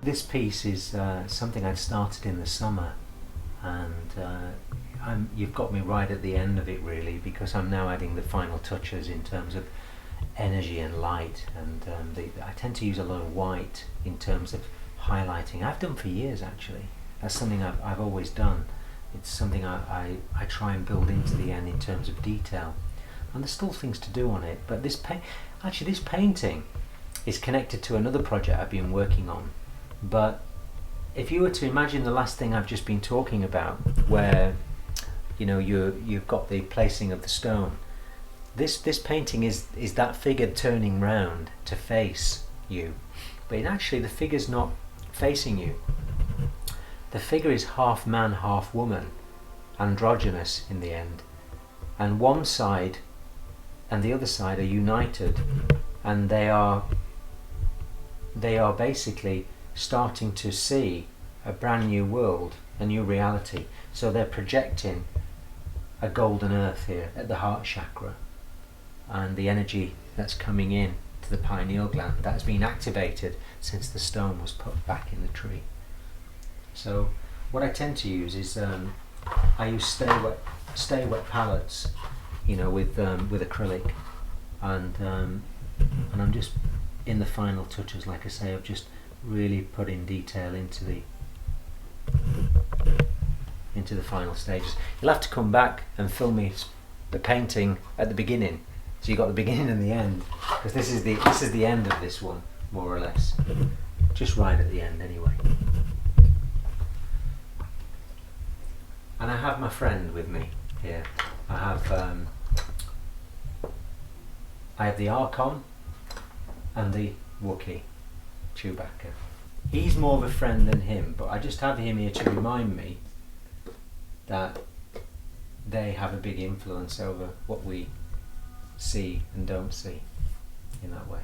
This piece is something I'd started in the summer, and you've got me right at the end of it really, because I'm now adding the final touches in terms of energy and light, and I tend to use a lot of white in terms of highlighting. I've done for years actually. That's something I've always done. It's something I try and build into the end in terms of detail, and there's still things to do on it. But this painting is connected to another project I've been working on. But if you were to imagine the last thing I've just been talking about, where you've got the placing of the stone, this painting is that figure turning round to face you, but actually the figure's not facing you. The figure is half man, half woman, androgynous in the end, and one side and the other side are united, and they are basically starting to see a brand new world, a new reality. So they're projecting a golden earth here at the heart chakra, and the energy that's coming in to the pineal gland that's been activated since the stone was put back in the tree. So what I tend to use is I use stay wet palettes, with acrylic, and I'm just in the final touches, like I say, of just really putting detail into the final stages. You'll have to come back and film me the painting at the beginning, so you got the beginning and the end, because this is the end of this one, more or less, just right at the end anyway. And I have my friend with me here. I have the Archon and the Wookiee, Chewbacca. He's more of a friend than him, but I just have him here to remind me that they have a big influence over what we see and don't see in that way.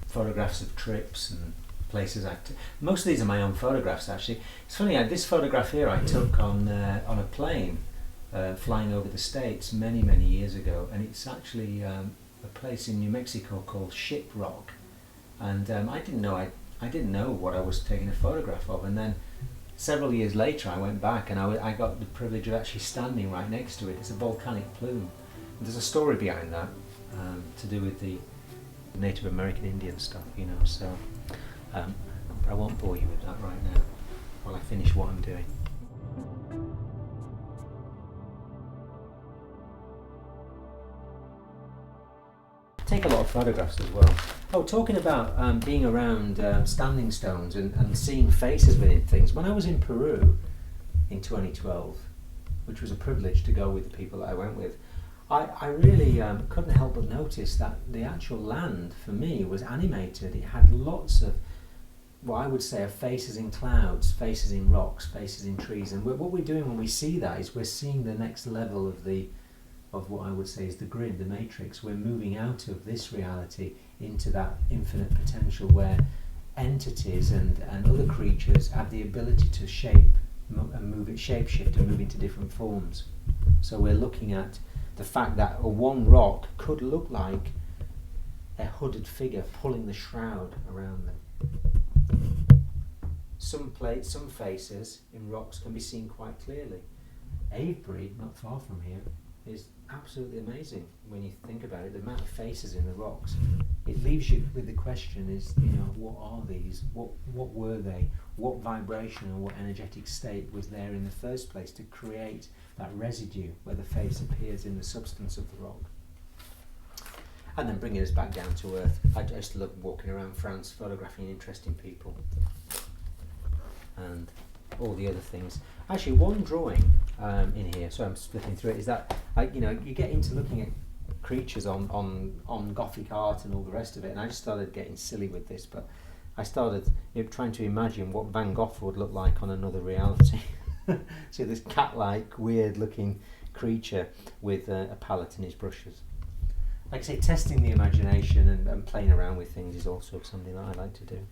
Photographs of trips and places most of these are my own photographs actually. It's funny, this photograph here I took on a plane flying over the States many years ago, and it's actually a place in New Mexico called Shiprock, and I didn't know what I was taking a photograph of, and then several years later I went back and I got the privilege of actually standing right next to it. It's a volcanic plume, and there's a story behind that to do with the Native American Indian stuff, so but I won't bore you with that right now while I finish what I'm doing. Take a lot of photographs as well. Oh, talking about being around standing stones and seeing faces within things. When I was in Peru in 2012, which was a privilege to go with the people that I went with, I really couldn't help but notice that the actual land for me was animated. It had lots of what I would say are faces in clouds, faces in rocks, faces in trees, and what we're doing when we see that is we're seeing the next level of what I would say is the grid, the matrix. We're moving out of this reality into that infinite potential where entities and other creatures have the ability to shapeshift and move into different forms. So we're looking at the fact that a one rock could look like a hooded figure pulling the shroud around them. Some faces in rocks can be seen quite clearly. Avebury, not far from here, is absolutely amazing when you think about it. The amount of faces in the rocks, it leaves you with the question: is what are these? What were they? What vibration and what energetic state was there in the first place to create that residue where the face appears in the substance of the rock? And then bringing us back down to earth, I just love walking around France photographing interesting people and all the other things. Actually, one drawing in here, so I'm flipping through it, is that you get into looking at creatures on Gothic art and all the rest of it, and I just started getting silly with this, but I started trying to imagine what Van Gogh would look like on another reality. So this cat-like, weird-looking creature with a palette and his brushes. Like I say, testing the imagination and playing around with things is also something that I like to do.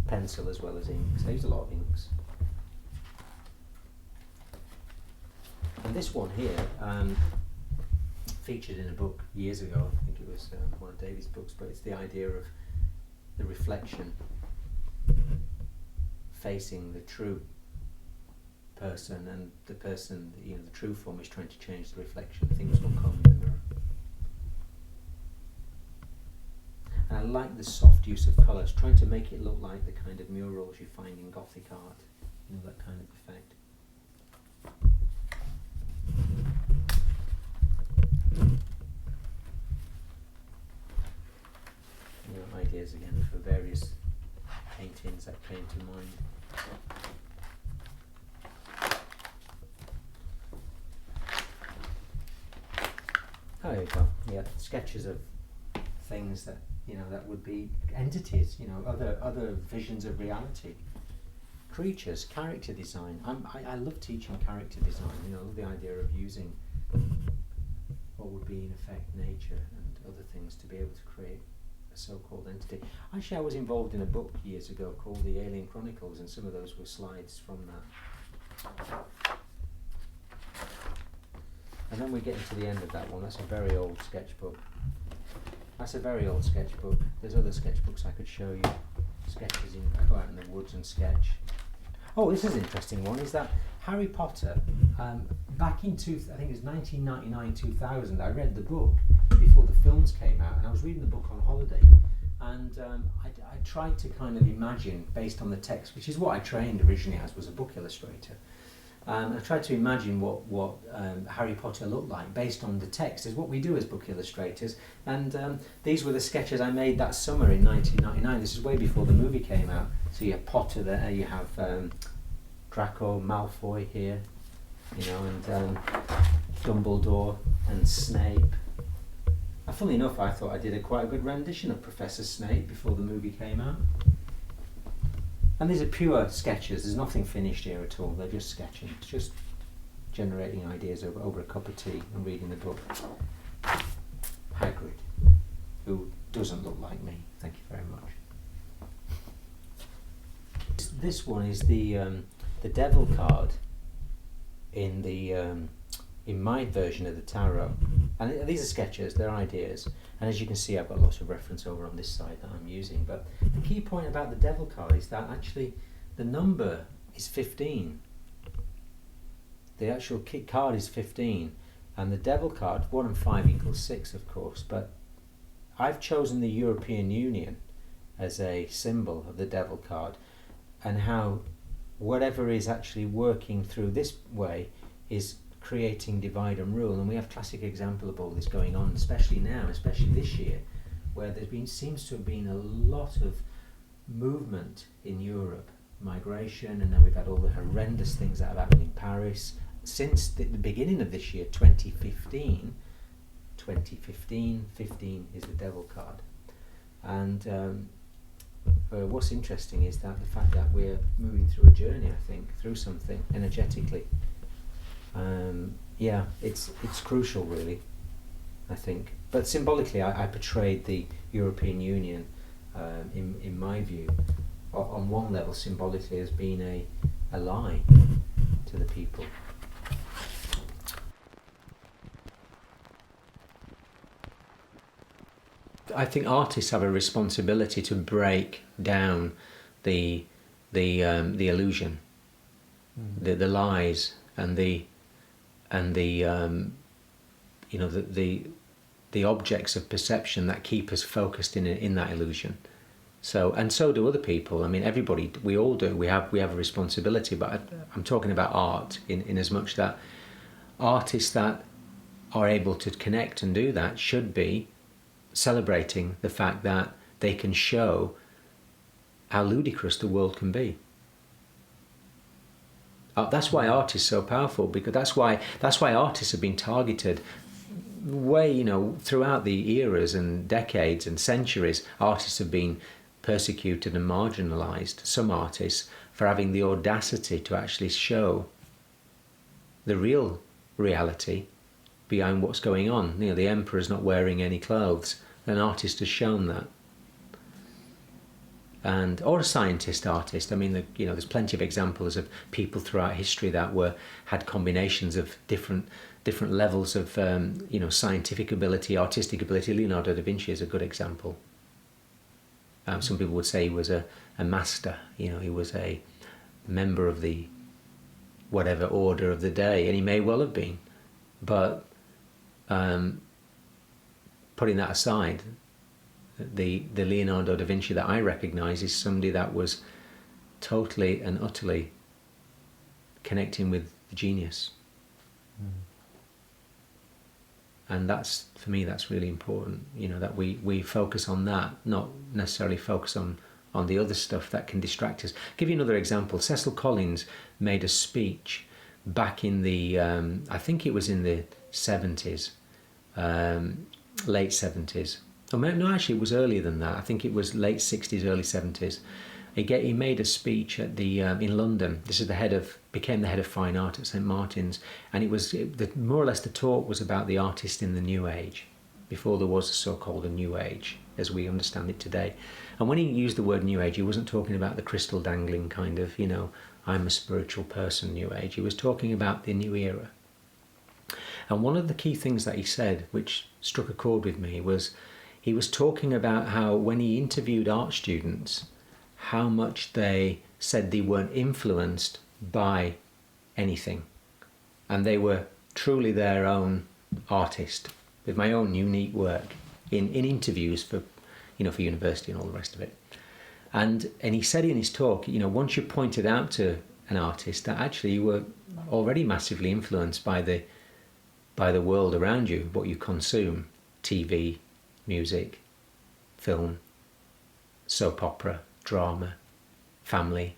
Pencil as well as inks. I use a lot of inks. And this one here, featured in a book years ago. I think it was one of David's books, but it's the idea of the reflection facing the true person, and the person, the true form is trying to change the reflection. Things will come in the mirror. And I like the soft use of colours, trying to make it look like the kind of murals you find in Gothic art, that kind of effect. Ideas again for various paintings that came to mind. Oh, there you go. Yeah, sketches of things that that would be entities. Other visions of reality. Creatures, character design. I love teaching character design. I love the idea of using what would be in effect nature and other things to be able to create a so-called entity. Actually, I was involved in a book years ago called The Alien Chronicles, and some of those were slides from that. And then we get into the end of that one. That's a very old sketchbook. There's other sketchbooks I could show you. Sketches I go out in the woods and sketch. Oh, this is an interesting one. Is that Harry Potter? Back in I think it was 1999, 2000. I read the book before the films came out, and I was reading the book on holiday, and I tried to kind of imagine, based on the text, which is what I trained originally as, was a book illustrator. I tried to imagine what Harry Potter looked like based on the text, is what we do as book illustrators. And these were the sketches I made that summer in 1999. This is way before the movie came out. So you have Potter there, you have Draco Malfoy here, and Dumbledore and Snape. Funnily enough, I thought I did quite a good rendition of Professor Snape before the movie came out. And these are pure sketches. There's nothing finished here at all. They're just sketching. It's just generating ideas over a cup of tea and reading the book. Hagrid, who doesn't look like me. Thank you very much. This one is the devil card in my version of the tarot. And these are sketches, they're ideas. And as you can see, I've got lots of reference over on this side that I'm using. But the key point about the devil card is that actually the number is 15. The actual card is 15. And the devil card, 1 and 5 equals 6, of course. But I've chosen the European Union as a symbol of the devil card, and how whatever is actually working through this way is creating divide and rule. And we have classic example of all this going on, especially now, especially this year, where seems to have been a lot of movement in Europe, migration, and then we've had all the horrendous things that have happened in Paris since the beginning of this year, 2015. 15 is the devil card. And what's interesting is that the fact that we're moving through a journey, I think, through something energetically. It's crucial, really, I think. But symbolically, I portrayed the European Union, in my view, on one level, symbolically, as being a lie to the people. I think artists have a responsibility to break down the illusion, the lies, and the objects of perception that keep us focused in that illusion. So do other people. I mean, everybody, we all do. We have a responsibility. But I'm talking about art in as much that artists that are able to connect and do that should be celebrating the fact that they can show how ludicrous the world can be. That's why art is so powerful, because that's why artists have been targeted way, throughout the eras and decades and centuries. Artists have been persecuted and marginalized, some artists, for having the audacity to actually show the real reality behind what's going on. The emperor's not wearing any clothes. An artist has shown that. Or a scientist artist. I mean, there's plenty of examples of people throughout history that had combinations of different levels of scientific ability, artistic ability. Leonardo da Vinci is a good example. Some people would say he was a master, you know, he was a member of the whatever order of the day, and he may well have been. But putting that aside, the Leonardo da Vinci that I recognise is somebody that was totally and utterly connecting with the genius. And that's, for me, that's really important, you know, that we focus on that, not necessarily focus on the other stuff that can distract us. I'll give you another example. Cecil Collins made a speech back in the, I think it was in the 70s, late 70s. Oh, no, actually it was earlier than that. I think it was late 60s, early 70s. He made a speech at the in London. This is became the head of fine art at St Martin's, and more or less the talk was about the artist in the New Age, before there was a so-called a New Age as we understand it today. And when he used the word New Age, he wasn't talking about the crystal dangling kind of, you know, I'm a spiritual person New Age. He was talking about the new era. And one of the key things that he said, which struck a chord with me, was he was talking about how when he interviewed art students, how much they said they weren't influenced by anything, and they were truly their own artist with my own unique work in interviews for, you know, for university and all the rest of it. And he said in his talk, you know, once you pointed out to an artist that actually you were already massively influenced by the world around you, what you consume, TV, music, film, soap opera, drama, family,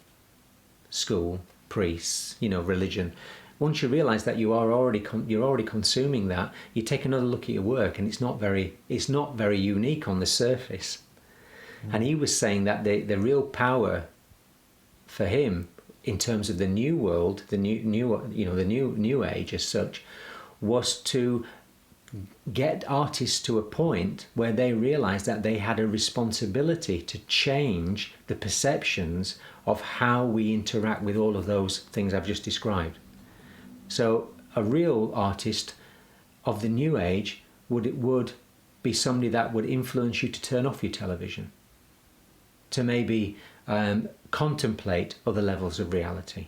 school, priests, you know, religion. Once you realise that you're already consuming that, you take another look at your work, and it's not very unique on the surface. And he was saying that the real power for him in terms of the new world, the new age as such, was to get artists to a point where they realized that they had a responsibility to change the perceptions of how we interact with all of those things I've just described. So a real artist of the new age would be somebody that would influence you to turn off your television, to maybe contemplate other levels of reality.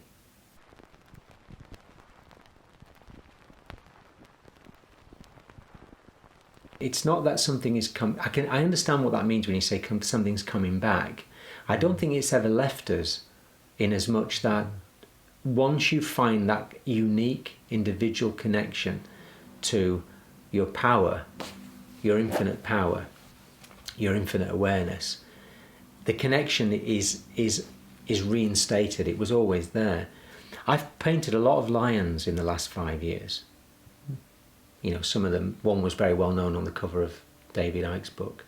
It's not that something is I understand what that means when you say something's coming back. I don't think it's ever left us, in as much that once you find that unique individual connection to your power, your infinite power, your infinite awareness, the connection is reinstated. It was always there. I've painted a lot of lions in the last 5 years. You know, some of them, one was very well known on the cover of David Icke's book.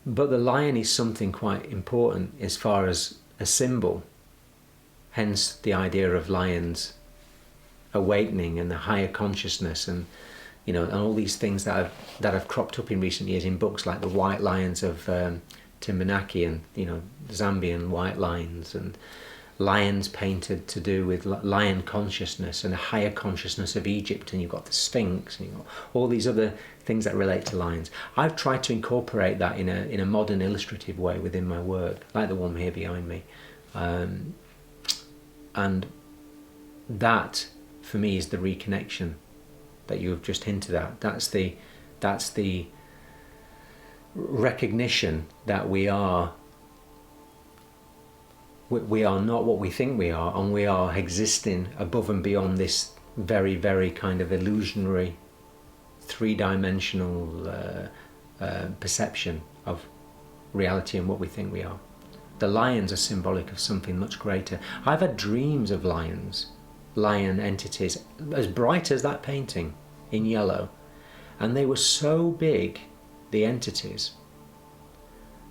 But the lion is something quite important as far as a symbol. Hence the idea of lions awakening and the higher consciousness, and you know, and all these things that have cropped up in recent years in books like the White Lions of Timbunaki, and you know, Zambian white lions, and lions painted to do with lion consciousness and a higher consciousness of Egypt, and you've got the Sphinx, and you've got all these other things that relate to lions. I've tried to incorporate that in a modern illustrative way within my work, like the one here behind me, and that for me is the reconnection that you have just hinted at. That's the recognition that we are not what we think we are, and we are existing above and beyond this very, very kind of illusionary, three-dimensional perception of reality and what we think we are. The lions are symbolic of something much greater. I've had dreams of lions, lion entities, as bright as that painting in yellow, and they were so big, the entities.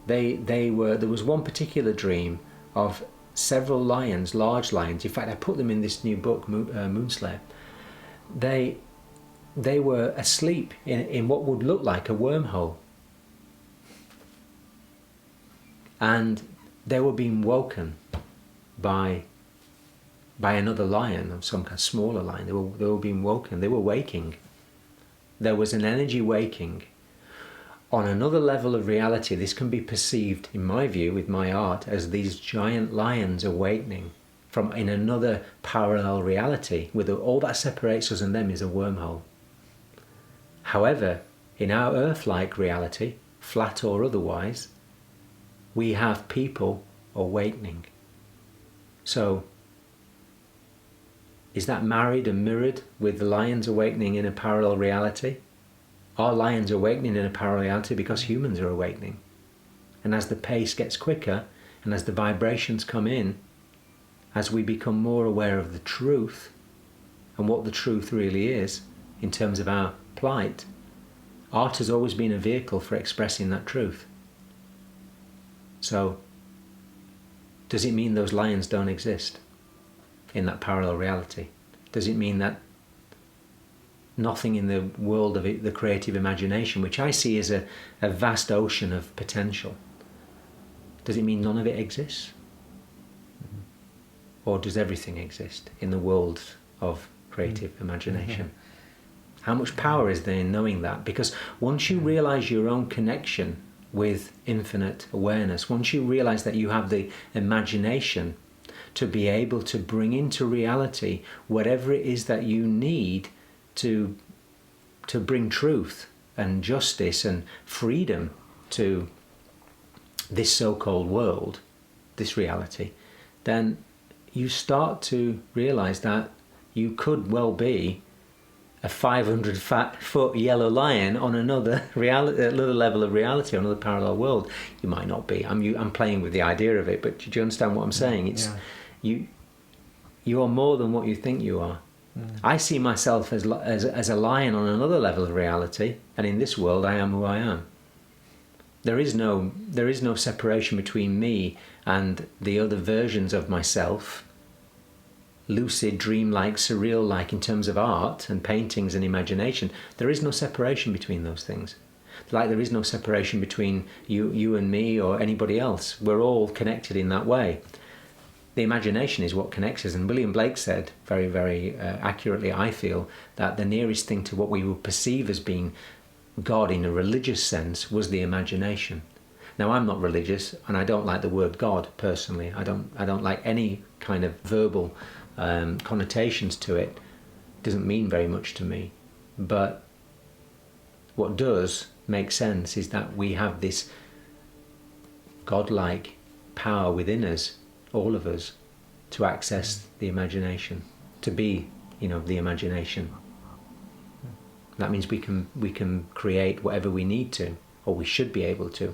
There was one particular dream of several lions, large lions. In fact, I put them in this new book, Moonslayer. They were asleep in what would look like a wormhole, and they were being woken by another lion, of some kind of smaller lion. They were being woken. They were waking. There was an energy waking. On another level of reality, this can be perceived, in my view, with my art, as these giant lions awakening from in another parallel reality, with all that separates us and them is a wormhole. However, in our Earth-like reality, flat or otherwise, we have people awakening. So, is that married and mirrored with the lions awakening in a parallel reality? Are lions awakening in a parallel reality because humans are awakening? And as the pace gets quicker, and as the vibrations come in, as we become more aware of the truth, and what the truth really is, in terms of our plight, art has always been a vehicle for expressing that truth. So, does it mean those lions don't exist in that parallel reality? Does it mean that nothing in the world of the creative imagination, which I see as a vast ocean of potential, does it mean none of it exists? Or does everything exist in the world of creative imagination? How much power is there in knowing that? Because once you realize your own connection with infinite awareness, once you realize that you have the imagination to be able to bring into reality whatever it is that you need to bring truth and justice and freedom to this so-called world, this reality, then you start to realize that you could well be a 500-foot yellow lion on another level of reality, another parallel world. You might not be. I'm playing with the idea of it, but do you understand what I'm saying? It's you are more than what you think you are. I see myself as a lion on another level of reality, and in this world I am who I am. There is no separation between me and the other versions of myself, lucid, dreamlike, surreal-like in terms of art and paintings and imagination. There is no separation between those things. Like there is no separation between you and me or anybody else. We're all connected in that way. The imagination is what connects us, and William Blake said very, very accurately, I feel, that the nearest thing to what we would perceive as being God in a religious sense was the imagination. Now, I'm not religious, and I don't like the word God personally. I don't like any kind of verbal connotations to it. It doesn't mean very much to me. But what does make sense is that we have this godlike power within us, all of us, to access the imagination, to be, the imagination. That means we can create whatever we need to, or we should be able to,